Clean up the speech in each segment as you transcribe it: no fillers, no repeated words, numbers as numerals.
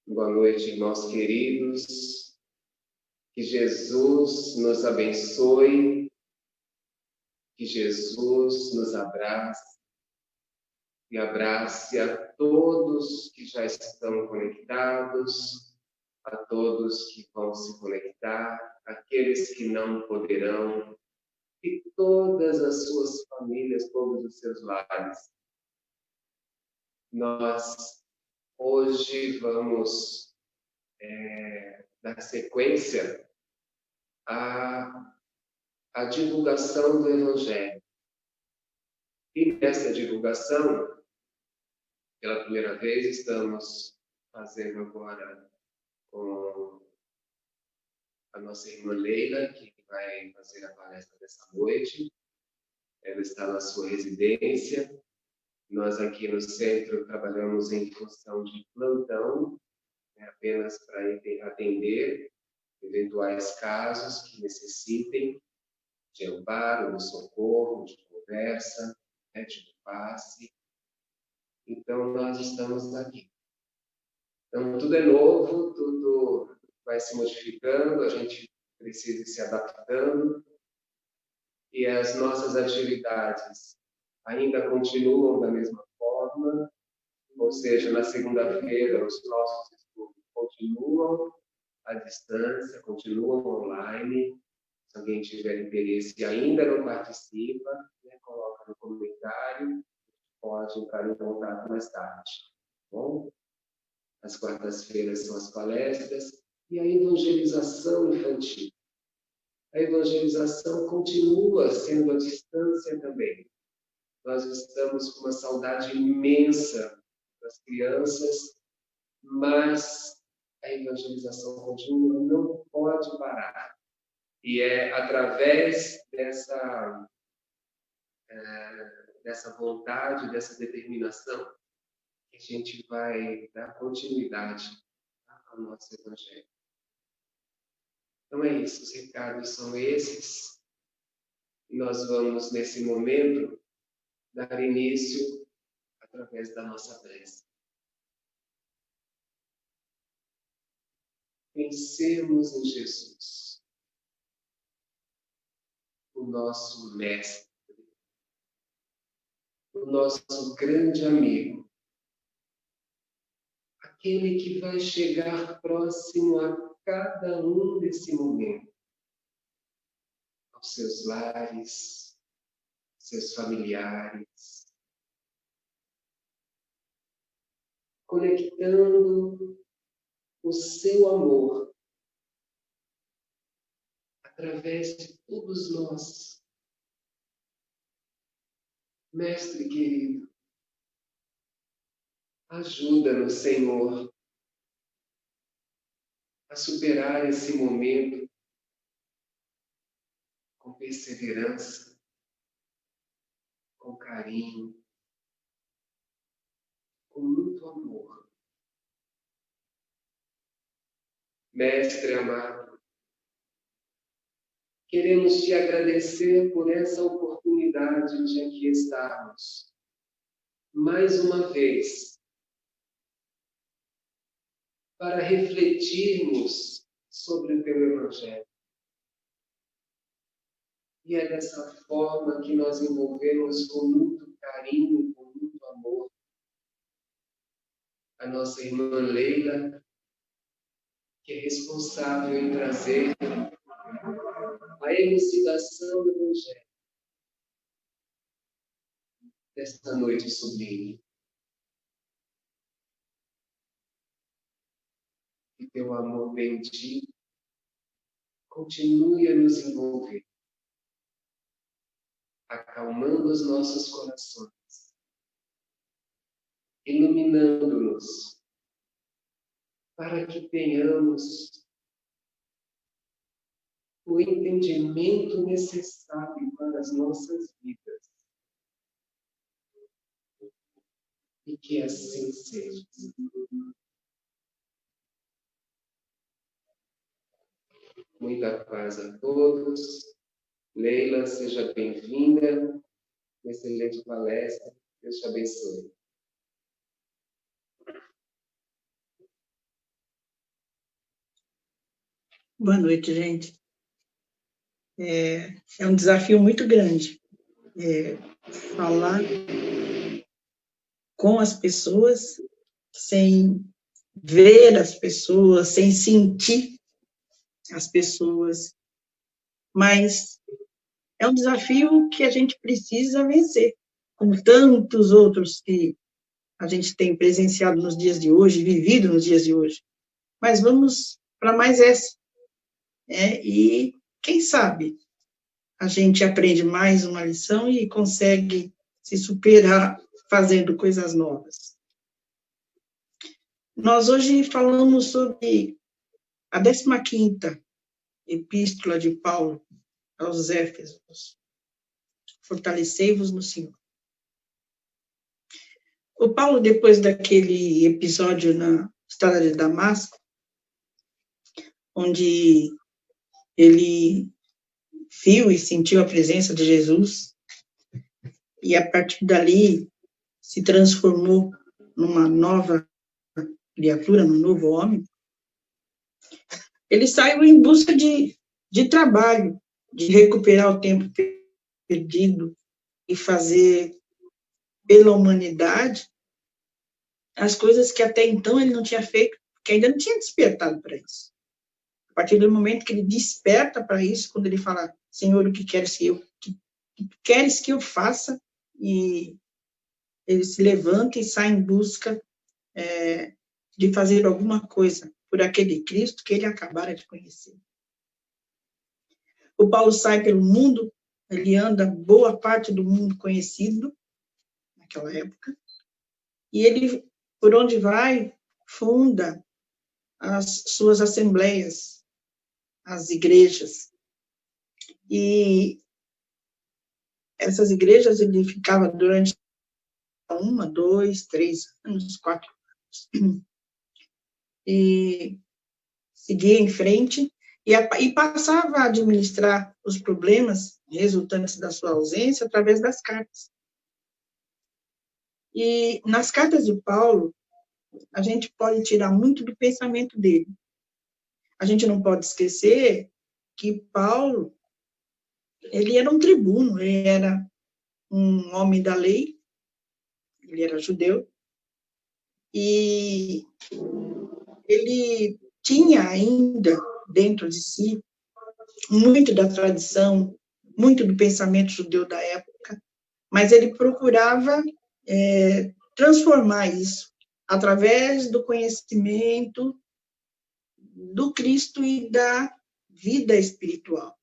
Boa noite, irmãos queridos. Que Jesus nos abençoe, que Jesus nos abrace e abrace a todos que já estão conectados, a todos que vão se conectar, aqueles que não poderão, e todas as suas famílias, todos os seus lares. Nós hoje vamos dar sequência à divulgação do Evangelho. E nessa divulgação, pela primeira vez, estamos fazendo agora com a nossa irmã Leila, que vai fazer a palestra dessa noite. Ela está na sua residência. Nós aqui no centro trabalhamos em função de plantão, apenas para atender eventuais casos que necessitem de amparo, de socorro, de conversa, de passe. Então, nós estamos aqui. Então, tudo é novo, tudo vai se modificando, a gente precisa ir se adaptando. E as nossas atividades ainda continuam da mesma forma, ou seja, na segunda-feira os nossos estudos continuam à distância, continuam online. Se alguém tiver interesse e ainda não participa, coloca no comentário, pode entrar em contato mais tarde. Bom? As quartas-feiras são as palestras e a evangelização infantil. A evangelização continua sendo à distância também. Nós estamos com uma saudade imensa das crianças, mas a evangelização continua, não pode parar. E é através dessa vontade, dessa determinação, que a gente vai dar continuidade ao nosso Evangelho. Então é isso, os recados são esses. E nós vamos, nesse momento, dar início através da nossa prece. Pensemos em Jesus, o nosso mestre, o nosso grande amigo, aquele que vai chegar próximo a cada um desse momento, aos seus lares, seus familiares, conectando o seu amor através de todos nós. Mestre querido, ajuda-nos, Senhor, a superar esse momento com perseverança, com carinho, com muito amor. Mestre amado, queremos te agradecer por essa oportunidade de aqui estarmos, mais uma vez, para refletirmos sobre o teu Evangelho. E é dessa forma que nós envolvemos com muito carinho, com muito amor, a nossa irmã Leila, que é responsável em trazer a elucidação do Evangelho desta noite sublime. Que teu amor bendito continue a nos envolver, acalmando os nossos corações, iluminando-nos, para que tenhamos o entendimento necessário para as nossas vidas. E que assim seja. Muita paz a todos. Leila, seja bem-vinda. Uma excelente palestra. Deus te abençoe. Boa noite, gente. É um desafio muito grande falar com as pessoas sem ver as pessoas, sem sentir as pessoas, mas é um desafio que a gente precisa vencer, como tantos outros que a gente tem presenciado nos dias de hoje, vivido nos dias de hoje. Mas vamos para mais essa, e quem sabe a gente aprende mais uma lição e consegue se superar fazendo coisas novas. Nós hoje falamos sobre a 15ª epístola de Paulo aos Éfesos. Fortalecei-vos no Senhor. O Paulo, depois daquele episódio na estrada de Damasco, onde ele viu e sentiu a presença de Jesus, e a partir dali se transformou numa nova criatura, num novo homem, ele saiu em busca de trabalho, de recuperar o tempo perdido e fazer pela humanidade as coisas que até então ele não tinha feito, porque ainda não tinha despertado para isso. A partir do momento que ele desperta para isso, quando ele fala, Senhor, o que queres que eu faça? E ele se levanta e sai em busca de fazer alguma coisa por aquele Cristo que ele acabara de conhecer. O Paulo sai pelo mundo, ele anda boa parte do mundo conhecido, naquela época, e ele, por onde vai, funda as suas assembleias, as igrejas. E essas igrejas ele ficava durante 1, 2, 3 anos, 4 anos, e seguia em frente, e passava a administrar os problemas resultantes da sua ausência através das cartas. E nas cartas de Paulo, a gente pode tirar muito do pensamento dele. A gente não pode esquecer que Paulo, ele era um tribuno, ele era um homem da lei, ele era judeu, e ele tinha ainda dentro de si muito da tradição, muito do pensamento judeu da época, mas ele procurava transformar isso através do conhecimento do Cristo e da vida espiritual.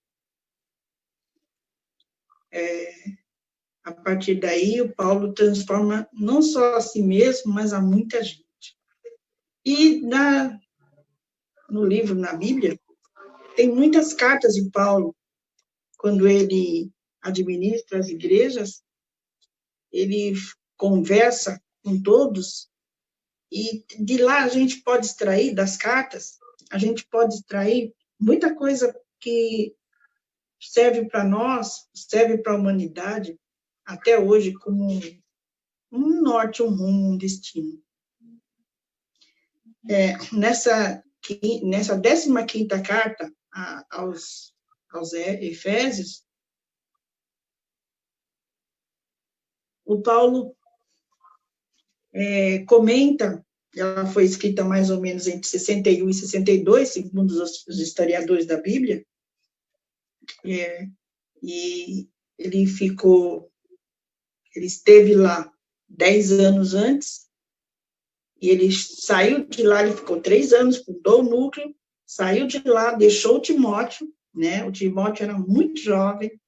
A partir daí, o Paulo transforma não só a si mesmo, mas a muita gente. E no livro, na Bíblia, tem muitas cartas de Paulo, quando ele administra as igrejas, ele conversa com todos, e de lá a gente pode extrair, das cartas, a gente pode extrair muita coisa que serve para nós, serve para a humanidade, até hoje, como um norte, um rumo, um destino. Nessa 15ª carta aos Efésios, o Paulo comenta, ela foi escrita mais ou menos entre 61 e 62, segundo os historiadores da Bíblia, e ele esteve lá 10 anos antes, e ele saiu de lá, ele ficou 3 anos, fundou o núcleo, saiu de lá, deixou o Timóteo, né? O Timóteo era muito jovem,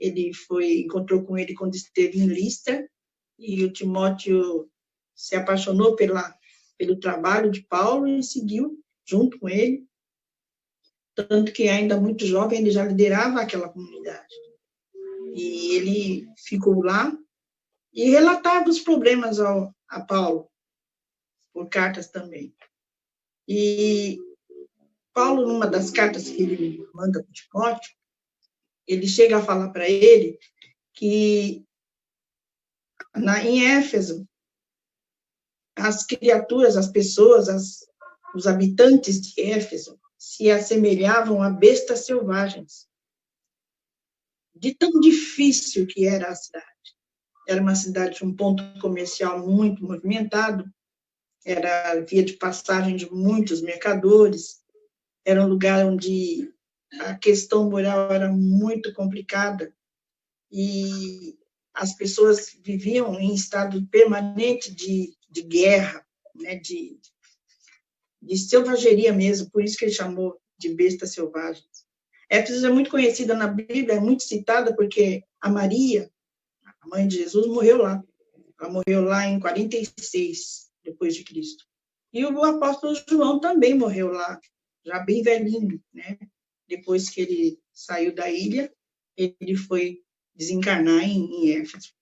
ele encontrou com ele quando esteve em Listra, e o Timóteo se apaixonou pelo trabalho de Paulo e seguiu junto com ele, tanto que ainda muito jovem ele já liderava aquela comunidade. E ele ficou lá e relatava os problemas a Paulo, por cartas também. E Paulo, numa das cartas que ele manda para Timóteo, ele chega a falar para ele que em Éfeso, as criaturas, as pessoas, os habitantes de Éfeso se assemelhavam a bestas selvagens. De tão difícil que era a cidade. Era uma cidade de um ponto comercial muito movimentado, era via de passagem de muitos mercadores, era um lugar onde a questão moral era muito complicada e as pessoas viviam em estado permanente de guerra, né, de selvageria mesmo, por isso que ele chamou de bestas selvagens. Éfeso é muito conhecida na Bíblia, é muito citada porque a Maria, a mãe de Jesus, morreu lá. Ela morreu lá em 46 depois de Cristo. E o apóstolo João também morreu lá, já bem velhinho, né? Depois que ele saiu da ilha, ele foi desencarnar em Éfeso.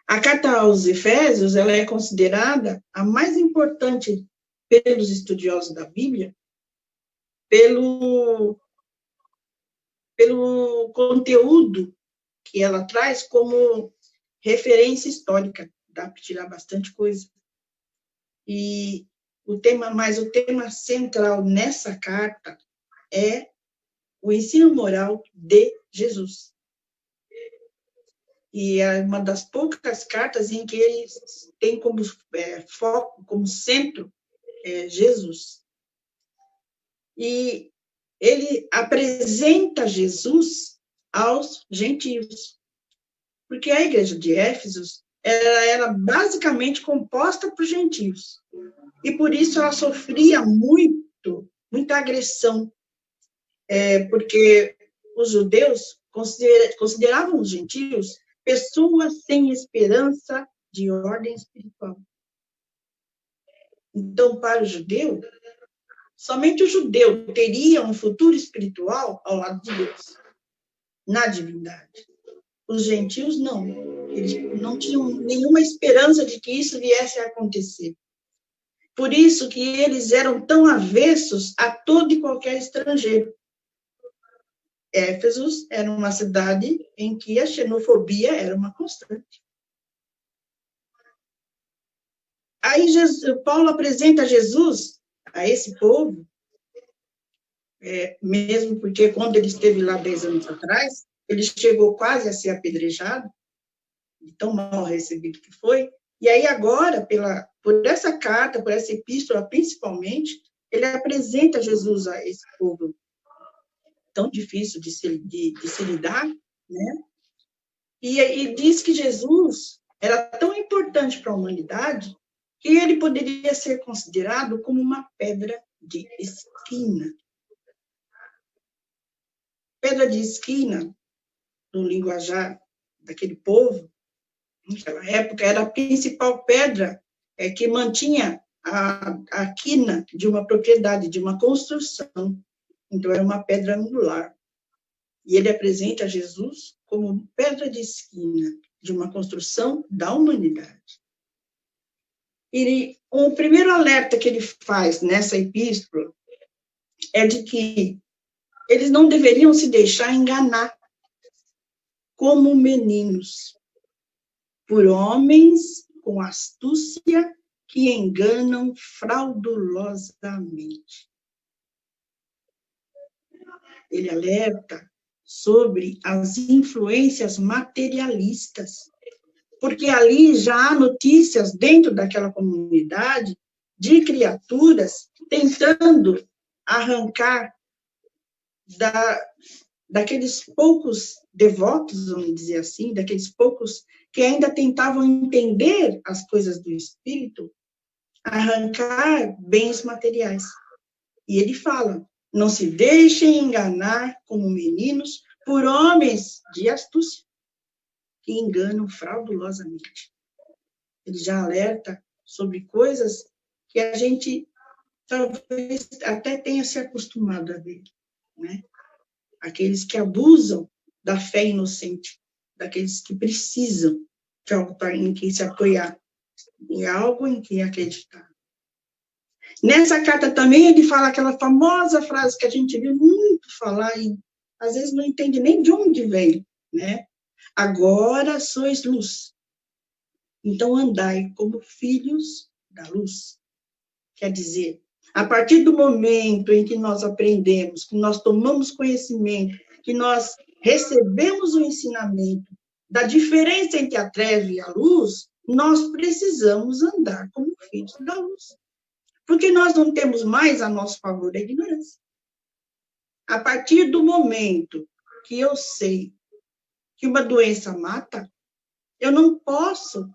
A carta aos Efésios, ela é considerada a mais importante pelos estudiosos da Bíblia, pelo conteúdo que ela traz como referência histórica. Dá para tirar bastante coisa. E o tema central nessa carta é o ensino moral de Jesus. E é uma das poucas cartas em que ele tem como foco, como centro, Jesus. E ele apresenta Jesus aos gentios. Porque a igreja de Éfeso era basicamente composta por gentios. E por isso ela sofria muita agressão, porque os judeus consideravam os gentios pessoas sem esperança de ordem espiritual. Então, para o judeu, somente o judeu teria um futuro espiritual ao lado de Deus, na divindade. Os gentios não. Eles não tinham nenhuma esperança de que isso viesse a acontecer. Por isso que eles eram tão avessos a todo e qualquer estrangeiro. Éfeso era uma cidade em que a xenofobia era uma constante. Aí Paulo apresenta Jesus a esse povo, mesmo porque quando ele esteve lá 10 anos atrás, ele chegou quase a ser apedrejado, de tão mal recebido que foi. E aí agora, por essa carta, por essa epístola principalmente, ele apresenta Jesus a esse povo tão difícil de se lidar, né? E diz que Jesus era tão importante para a humanidade que ele poderia ser considerado como uma pedra de esquina. Pedra de esquina, no linguajar daquele povo, naquela época, era a principal pedra que mantinha a quina de uma propriedade, de uma construção. Então, era uma pedra angular. E ele apresenta Jesus como pedra de esquina de uma construção da humanidade. E o primeiro alerta que ele faz nessa epístola é de que eles não deveriam se deixar enganar como meninos por homens com astúcia que enganam fraudulosamente. Ele alerta sobre as influências materialistas, porque ali já há notícias dentro daquela comunidade de criaturas tentando arrancar daqueles poucos devotos, vamos dizer assim, daqueles poucos que ainda tentavam entender as coisas do espírito, arrancar bens materiais. E ele fala: não se deixem enganar como meninos por homens de astúcia, que enganam fraudulosamente. Ele já alerta sobre coisas que a gente talvez até tenha se acostumado a ver, né? Aqueles que abusam da fé inocente, daqueles que precisam de algo em que se apoiar, em algo em que acreditar. Nessa carta também ele fala aquela famosa frase que a gente viu muito falar e às vezes não entende nem de onde vem, né? Agora sois luz, então andai como filhos da luz. Quer dizer, A partir do momento em que nós aprendemos, que nós tomamos conhecimento, que nós recebemos o ensinamento da diferença entre a treva e a luz, nós precisamos andar como filhos da luz. Porque nós não temos mais a nosso favor a ignorância. A partir do momento que eu sei que uma doença mata, eu não posso,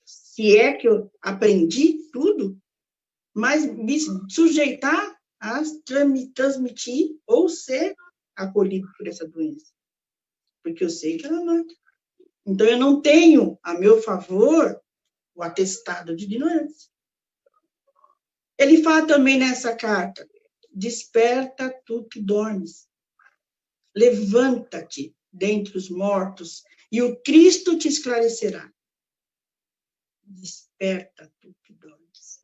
se é que eu aprendi tudo, mas me sujeitar a transmitir ou ser acolhido por essa doença. Porque eu sei que ela mata. Então, eu não tenho a meu favor o atestado de ignorância. Ele fala também nessa carta, desperta tu que dormes, levanta-te dentre os mortos, e o Cristo te esclarecerá. Desperta tu que dormes.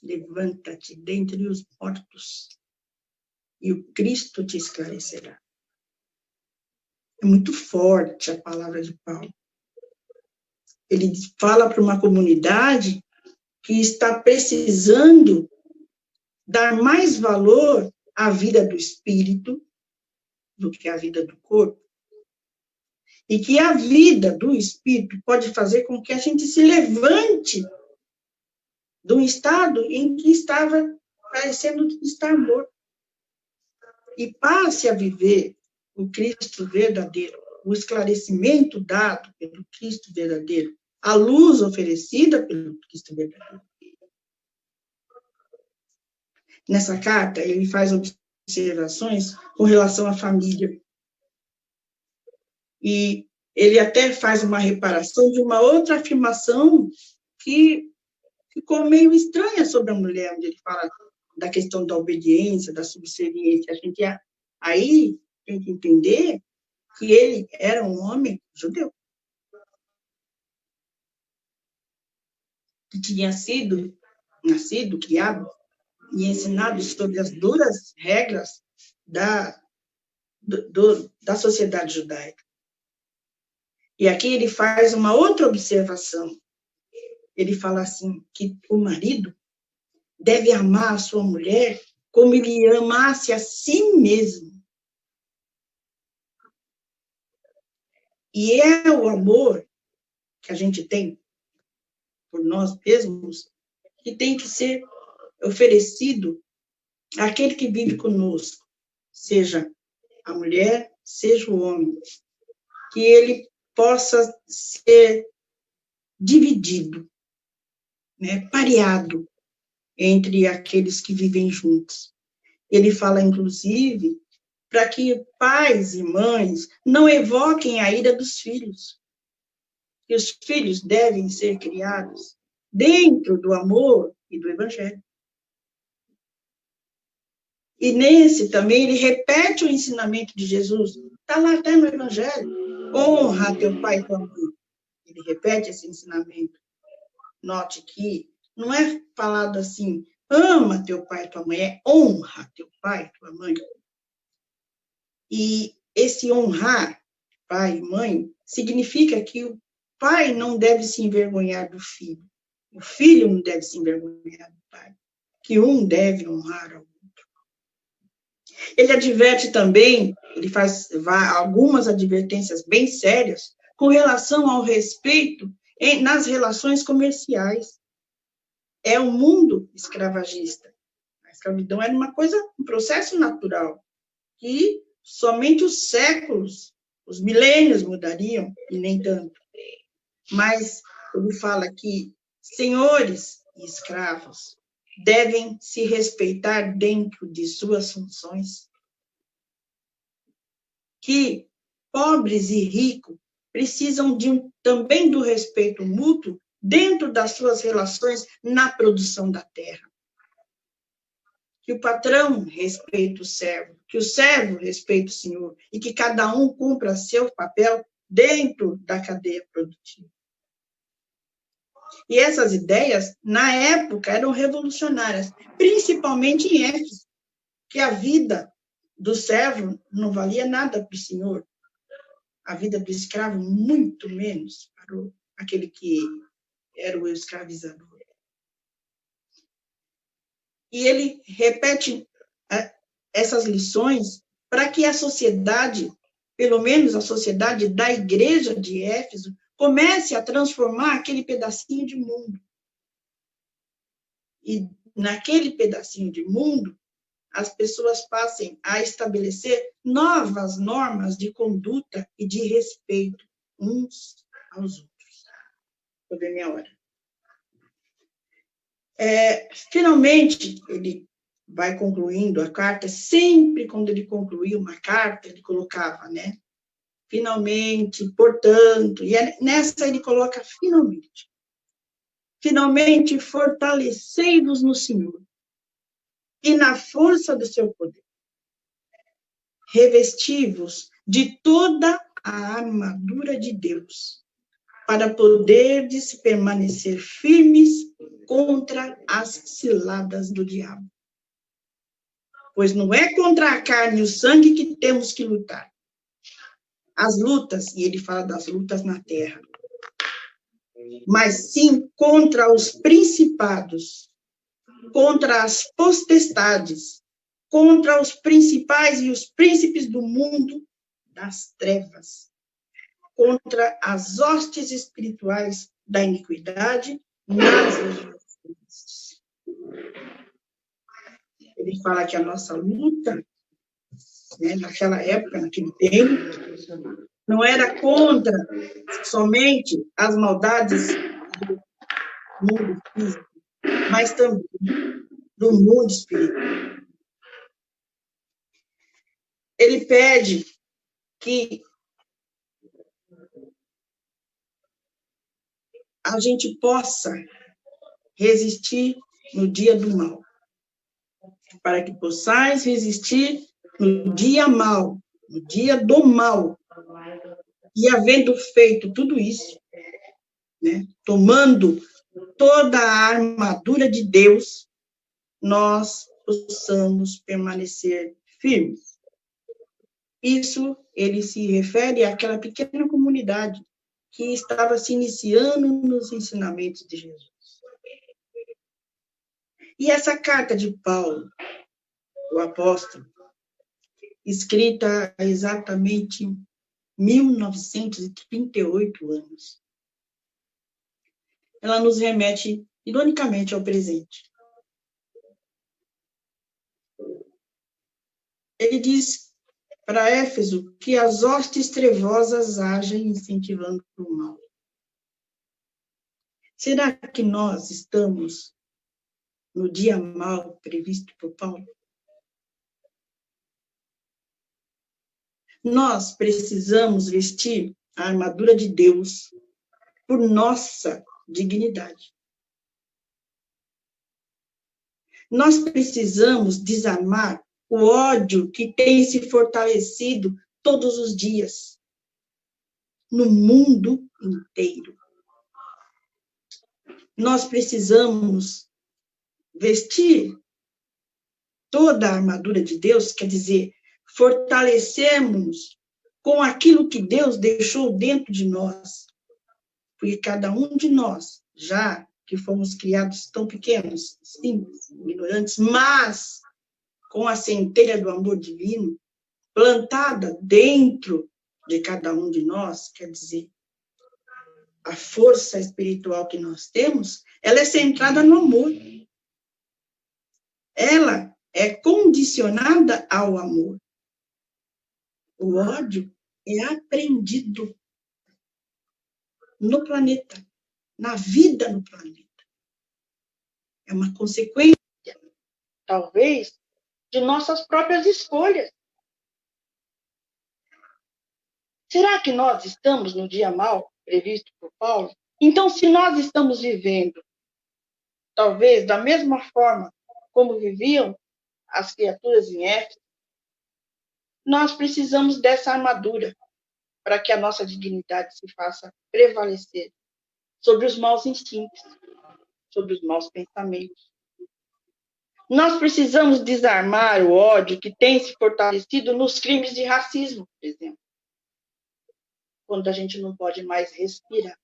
Levanta-te dentre os mortos, e o Cristo te esclarecerá. É muito forte a palavra de Paulo. Ele fala para uma comunidade que está precisando dar mais valor à vida do espírito do que à vida do corpo. E que a vida do espírito pode fazer com que a gente se levante do estado em que estava parecendo estar morto. E passe a viver o Cristo verdadeiro, o esclarecimento dado pelo Cristo verdadeiro, a luz oferecida pelo Cristo verdadeiro. Nessa carta, ele faz observações com relação à família. E ele até faz uma reparação de uma outra afirmação que ficou meio estranha sobre a mulher, onde ele fala da questão da obediência, da subserviência. A gente aí tem que entender que ele era um homem judeu, que tinha nascido, criado e ensinado sobre as duras regras da sociedade judaica. E aqui ele faz uma outra observação. Ele fala assim, que o marido deve amar a sua mulher como ele amasse a si mesmo. E é o amor que a gente tem por nós mesmos que tem que ser oferecido àquele que vive conosco, seja a mulher, seja o homem, que ele possa ser dividido, né, pareado entre aqueles que vivem juntos. Ele fala, inclusive, para que pais e mães não evoquem a ira dos filhos, que os filhos devem ser criados dentro do amor e do evangelho. E nesse também ele repete o ensinamento de Jesus, está lá até no evangelho, honra teu pai e tua mãe. Ele repete esse ensinamento. Note que não é falado assim, ama teu pai e tua mãe, é honra teu pai e tua mãe. E esse honrar pai e mãe significa que o pai não deve se envergonhar do filho, o filho não deve se envergonhar do pai, que um deve honrar ao outro. Ele adverte também, ele faz algumas advertências bem sérias com relação ao respeito nas relações comerciais. É um mundo escravagista. A escravidão era uma coisa, um processo natural, que somente os séculos, os milênios mudariam, e nem tanto. Mas ele fala que senhores e escravos devem se respeitar dentro de suas funções, que pobres e ricos precisam também do respeito mútuo dentro das suas relações na produção da terra. Que o patrão respeite o servo, que o servo respeite o senhor, e que cada um cumpra seu papel dentro da cadeia produtiva. E essas ideias, na época, eram revolucionárias, principalmente em Éfeso, que a vida do servo não valia nada para o senhor, a vida do escravo muito menos para aquele que era o escravizador. E ele repete essas lições para que a sociedade, pelo menos a sociedade da igreja de Éfeso, comece a transformar aquele pedacinho de mundo. E naquele pedacinho de mundo, as pessoas passem a estabelecer novas normas de conduta e de respeito uns aos outros. Vou ver minha hora. Finalmente, ele vai concluindo a carta. Sempre quando ele concluía uma carta, ele colocava, né? Finalmente, portanto, e nessa ele coloca finalmente. Finalmente, fortalecei-vos no Senhor e na força do seu poder. Revesti-vos de toda a armadura de Deus, para poderdes permanecer firmes contra as ciladas do diabo. Pois não é contra a carne e o sangue que temos que lutar. As lutas, e ele fala das lutas na terra, mas sim contra os principados, contra as potestades, contra os principais e os príncipes do mundo das trevas, contra as hostes espirituais da iniquidade nas regiões. Ele fala que a nossa luta, né, naquela época, naquele tempo, não era contra somente as maldades do mundo físico, mas também do mundo espiritual. Ele pede que a gente possa resistir no dia do mal, para que possais resistir no dia mal, no dia do mal. E havendo feito tudo isso, né, tomando toda a armadura de Deus, nós possamos permanecer firmes. Isso, ele se refere àquela pequena comunidade que estava se iniciando nos ensinamentos de Jesus. E essa carta de Paulo, o apóstolo, escrita há exatamente 1938 anos, ela nos remete, ironicamente, ao presente. Ele diz para Éfeso que as hostes trevosas agem incentivando o mal. Será que nós estamos no dia mal previsto por Paulo? Nós precisamos vestir a armadura de Deus por nossa dignidade. Nós precisamos desarmar o ódio que tem se fortalecido todos os dias no mundo inteiro. Nós precisamos vestir toda a armadura de Deus, quer dizer, fortalecermos com aquilo que Deus deixou dentro de nós. Porque cada um de nós, já que fomos criados tão pequenos, simples, ignorantes, mas com a centelha do amor divino plantada dentro de cada um de nós, quer dizer, a força espiritual que nós temos, ela é centrada no amor. Ela é condicionada ao amor. O ódio é aprendido no planeta, na vida no planeta. É uma consequência, talvez, de nossas próprias escolhas. Será que nós estamos no dia mal previsto por Paulo? Então, se nós estamos vivendo, talvez, da mesma forma como viviam as criaturas em Éfeso, nós precisamos dessa armadura para que a nossa dignidade se faça prevalecer sobre os maus instintos, sobre os maus pensamentos. Nós precisamos desarmar o ódio que tem se fortalecido nos crimes de racismo, por exemplo, quando a gente não pode mais respirar.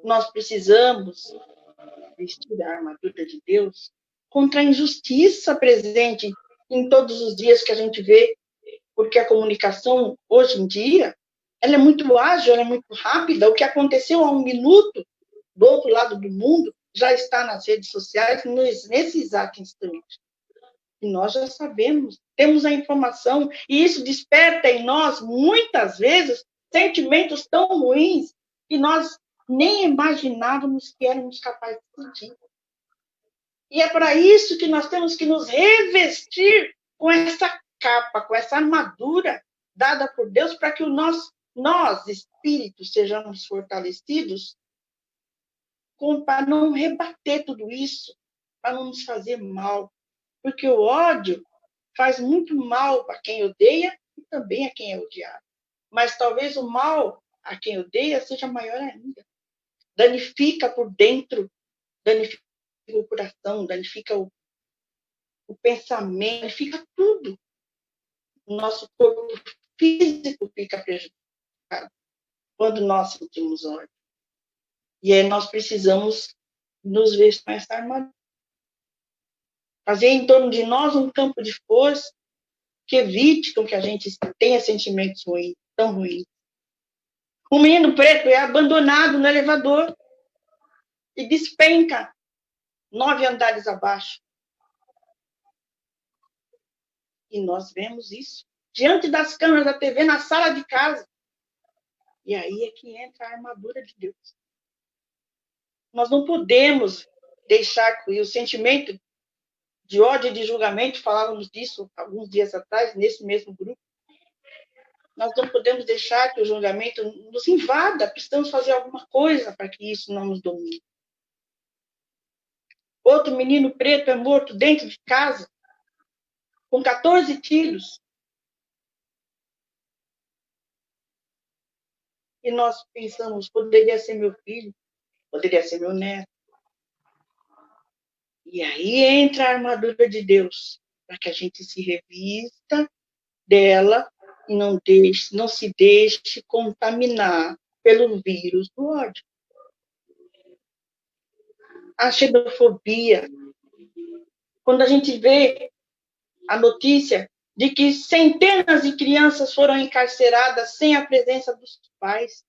Nós precisamos vestir a armadura de Deus contra a injustiça presente em todos os dias que a gente vê, porque a comunicação, hoje em dia, ela é muito ágil, ela é muito rápida. O que aconteceu há um minuto do outro lado do mundo já está nas redes sociais nesse exato instante. E nós já sabemos, temos a informação, e isso desperta em nós, muitas vezes, sentimentos tão ruins que nós nem imaginávamos que éramos capazes de sentir. E é para isso que nós temos que nos revestir com essa capa, com essa armadura dada por Deus, para que nós, espíritos, sejamos fortalecidos para não rebater tudo isso, para não nos fazer mal. Porque o ódio faz muito mal para quem odeia e também a quem é odiado. Mas talvez o mal a quem odeia seja maior ainda. Danifica por dentro, danifica o coração, danifica o pensamento, danifica tudo. O nosso corpo físico fica prejudicado quando nós sentimos ódio. E aí nós precisamos nos vestir com essa armadura. Fazer em torno de nós um campo de força que evite com que a gente tenha sentimentos ruins, tão ruins. O menino preto é abandonado no elevador e despenca 9 andares abaixo. E nós vemos isso diante das câmeras da TV, na sala de casa. E aí é que entra a armadura de Deus. Nós não podemos deixar que o sentimento de ódio e de julgamento, falávamos disso alguns dias atrás, nesse mesmo grupo, nós não podemos deixar que o julgamento nos invada, precisamos fazer alguma coisa para que isso não nos domine. Outro menino preto é morto dentro de casa, com 14 tiros. E nós pensamos, poderia ser meu filho, poderia ser meu neto. E aí entra a armadura de Deus, para que a gente se revista dela e não se deixe contaminar pelo vírus do ódio. A xenofobia. Quando a gente vê a notícia de que centenas de crianças foram encarceradas sem a presença dos pais,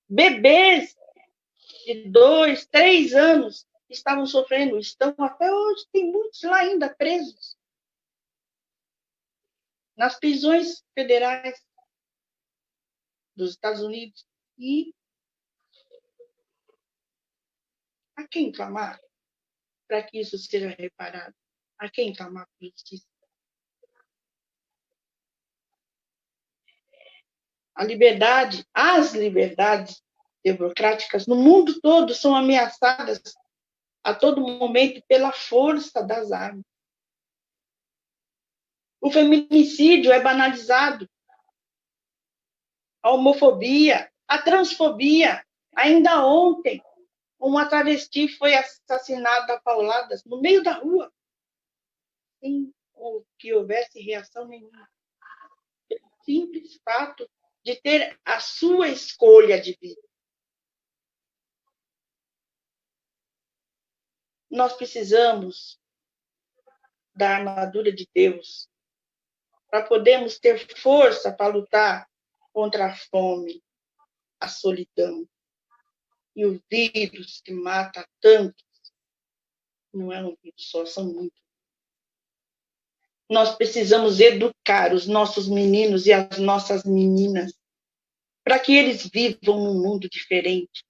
bebês de 2, 3 anos estavam sofrendo, estão até hoje, tem muitos lá ainda presos nas prisões federais dos Estados Unidos. E a quem clamar para que isso seja reparado? A quem clamar por justiça? As liberdades democráticas no mundo todo são ameaçadas a todo momento pela força das armas. O feminicídio é banalizado. A homofobia, a transfobia. Ainda ontem, uma travesti foi assassinada a pauladas no meio da rua, sem que houvesse reação nenhuma. O simples fato de ter a sua escolha de vida. Nós precisamos da armadura de Deus para podermos ter força para lutar contra a fome, a solidão e o vírus que mata tantos. Não é um vírus só, são muitos. Nós precisamos educar os nossos meninos e as nossas meninas para que eles vivam num mundo diferente,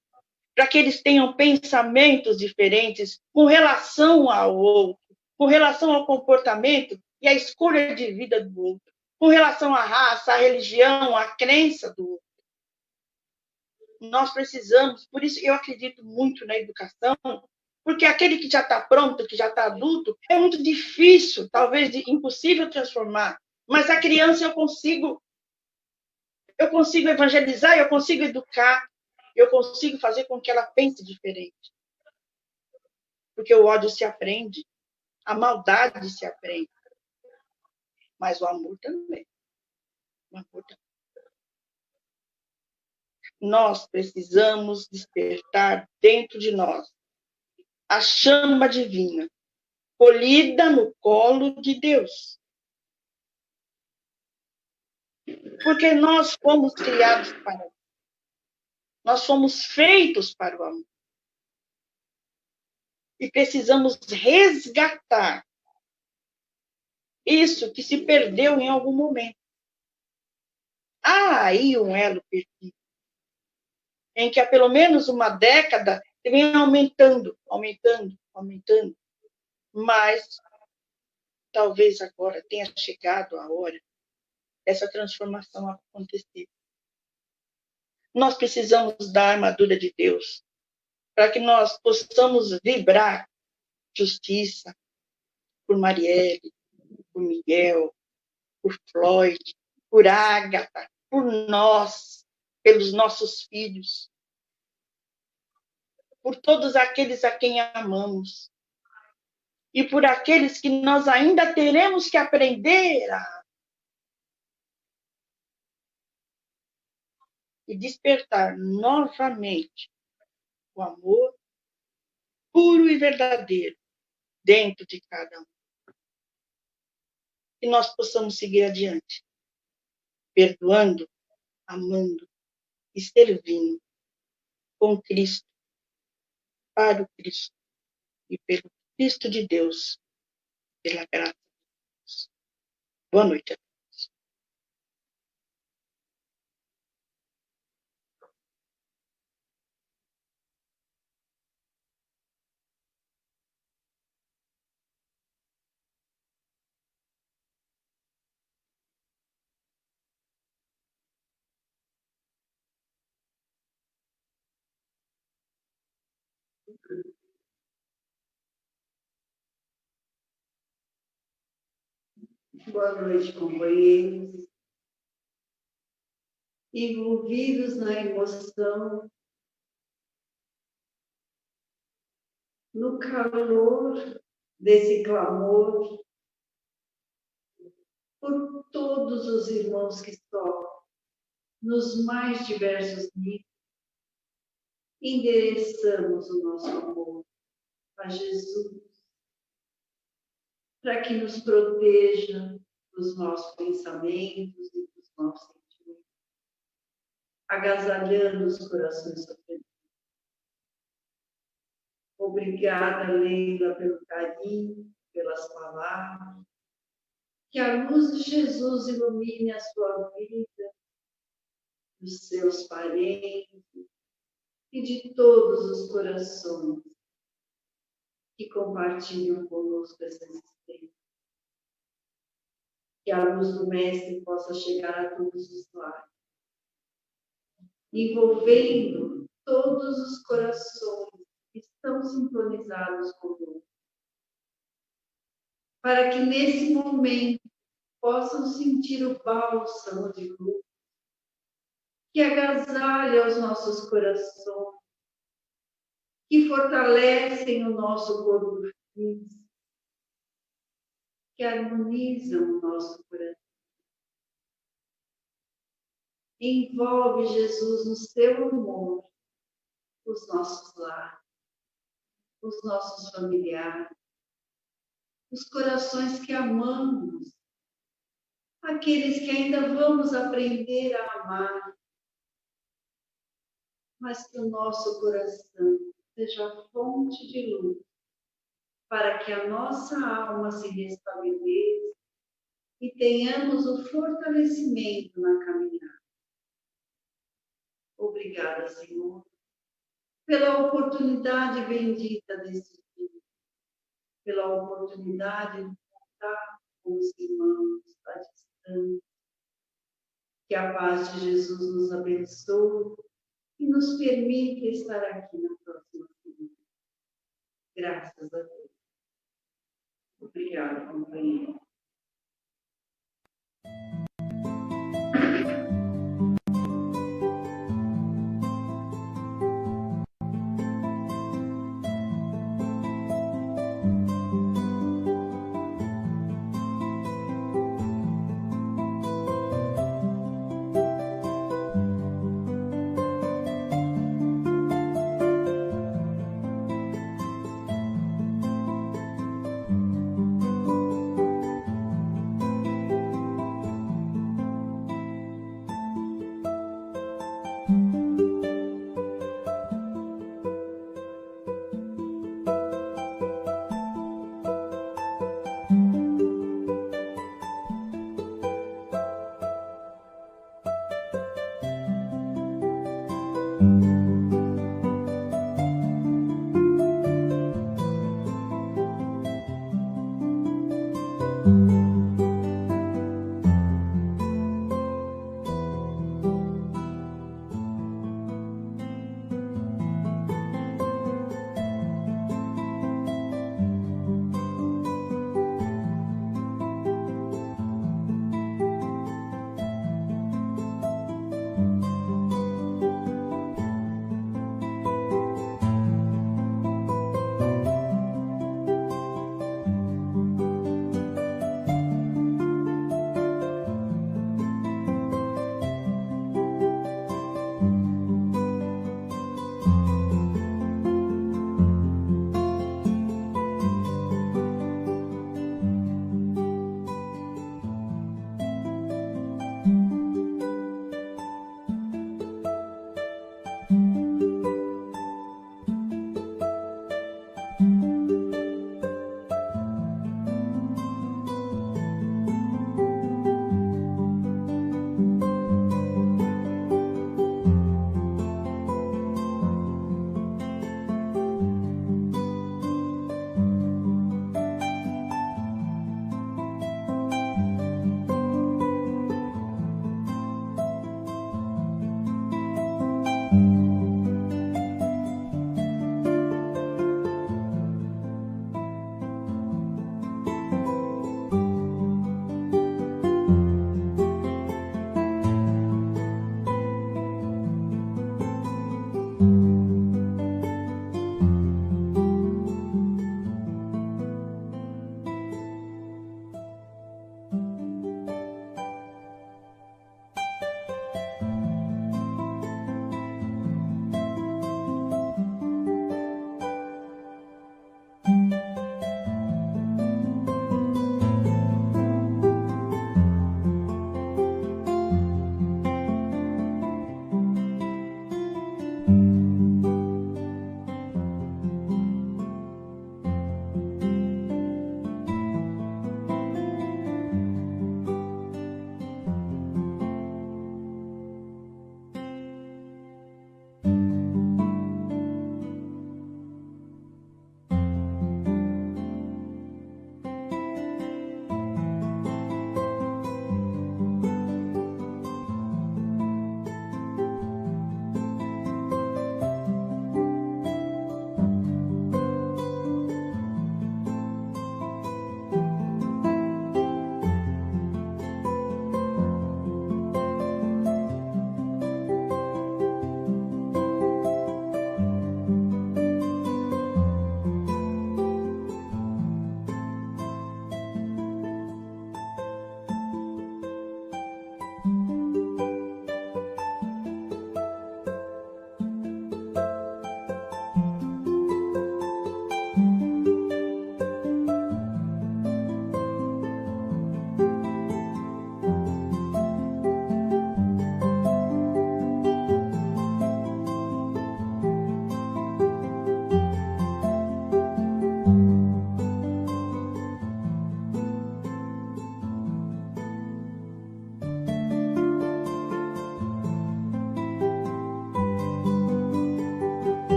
para que eles tenham pensamentos diferentes com relação ao outro, com relação ao comportamento e à escolha de vida do outro, com relação à raça, à religião, à crença do outro. Nós precisamos, por isso eu acredito muito na educação, porque aquele que já está pronto, que já está adulto, é muito difícil, talvez impossível transformar, mas a criança eu consigo evangelizar, eu consigo educar, eu consigo fazer com que ela pense diferente. Porque o ódio se aprende, a maldade se aprende, mas o amor também. O amor também. nós precisamos despertar dentro de nós a chama divina, colhida no colo de Deus. Porque nós fomos criados para o amor. Nós fomos feitos para o amor. E precisamos resgatar isso que se perdeu em algum momento. Há aí um elo perdido, em que há pelo menos uma década vem aumentando, mas talvez agora tenha chegado a hora dessa transformação acontecer. Nós precisamos da armadura de Deus para que nós possamos vibrar justiça por Marielle, por Miguel, por Floyd, por Ágata, por nós, pelos nossos filhos, por todos aqueles a quem amamos e por aqueles que nós ainda teremos que aprender a e despertar novamente o amor puro e verdadeiro dentro de cada um. Que nós possamos seguir adiante, perdoando, amando e servindo com Cristo, para o Cristo e pelo Cristo de Deus, pela graça de Deus. Boa noite a todos. Boa noite, companheiros. Envolvidos na emoção, no calor desse clamor, por todos os irmãos que sofrem, nos mais diversos níveis, endereçamos o nosso amor a Jesus, para que nos proteja dos nossos pensamentos e dos nossos sentimentos, agasalhando os corações sofridos. Obrigada, Leila, pelo carinho, pelas palavras. Que a luz de Jesus ilumine a sua vida, dos seus parentes e de todos os corações que compartilham conosco essa existência. Que a luz do Mestre possa chegar a todos os lares, envolvendo todos os corações que estão sintonizados conosco, para que nesse momento possam sentir o bálsamo de luz que agasalha os nossos corações, que fortalecem o nosso corpo físico, que harmonizam o nosso coração. Envolve, Jesus, no seu amor, os nossos lares, os nossos familiares, os corações que amamos, aqueles que ainda vamos aprender a amar, mas que o nosso coração seja fonte de luz, para que a nossa alma se restabeleça e tenhamos o fortalecimento na caminhada. Obrigada, Senhor, pela oportunidade bendita desse dia, pela oportunidade de contar com os irmãos à distância. Que a paz de Jesus nos abençoe e nos permita estar aqui na próxima semana. Graças a Deus. Obrigada, companheiro.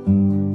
Amém.